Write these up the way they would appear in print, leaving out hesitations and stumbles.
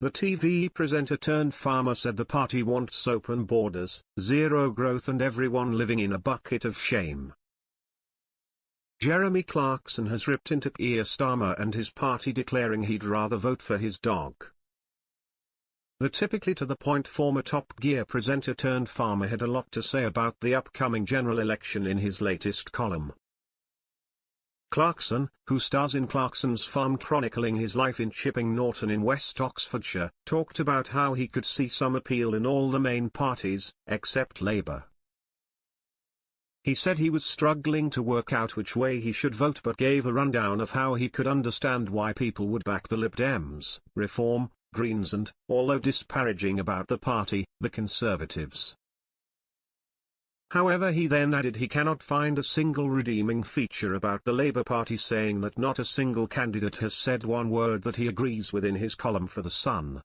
The TV presenter turned farmer said the party wants open borders, zero growth and everyone living in a bucket of shame. Jeremy Clarkson has ripped into Keir Starmer and his party, declaring he'd rather vote for his dog. The typically to-the-point former Top Gear presenter turned farmer had a lot to say about the upcoming general election in his latest column. Clarkson, who stars in Clarkson's Farm chronicling his life in Chipping Norton in West Oxfordshire, talked about how he could see some appeal in all the main parties, except Labour. He said he was struggling to work out which way he should vote, but gave a rundown of how he could understand why people would back the Lib Dems, Reform, Greens and, although disparaging about the party, the Conservatives. However, he then added he cannot find a single redeeming feature about the Labour Party, saying that not a single candidate has said one word that he agrees with in his column for The Sun.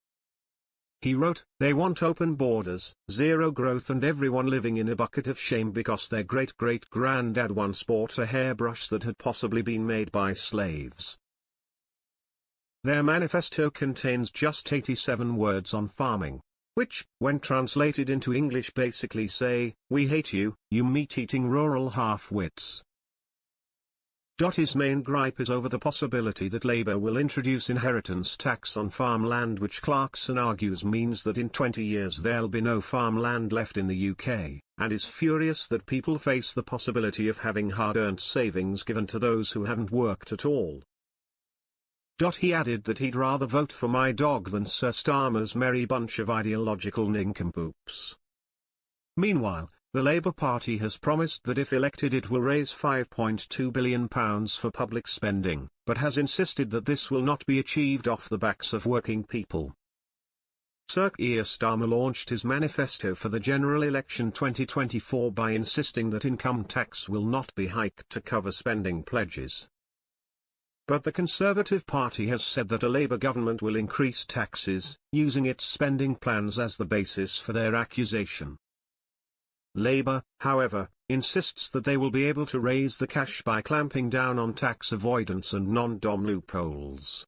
He wrote, "They want open borders, zero growth and everyone living in a bucket of shame because their great-great-granddad once bought a hairbrush that had possibly been made by slaves." Their manifesto contains just 87 words on farming, which, when translated into English, basically say, "We hate you, you meat-eating rural half-wits." His main gripe is over the possibility that Labour will introduce inheritance tax on farmland, which Clarkson argues means that in 20 years there'll be no farmland left in the UK, and is furious that people face the possibility of having hard-earned savings given to those who haven't worked at all. He added that he'd rather vote for my dog than Sir Starmer's merry bunch of ideological nincompoops. Meanwhile, the Labour Party has promised that if elected it will raise £5.2 billion for public spending, but has insisted that this will not be achieved off the backs of working people. Sir Keir Starmer launched his manifesto for the general election 2024 by insisting that income tax will not be hiked to cover spending pledges. But the Conservative Party has said that a Labour government will increase taxes, using its spending plans as the basis for their accusation. Labour, however, insists that they will be able to raise the cash by clamping down on tax avoidance and non-dom loopholes.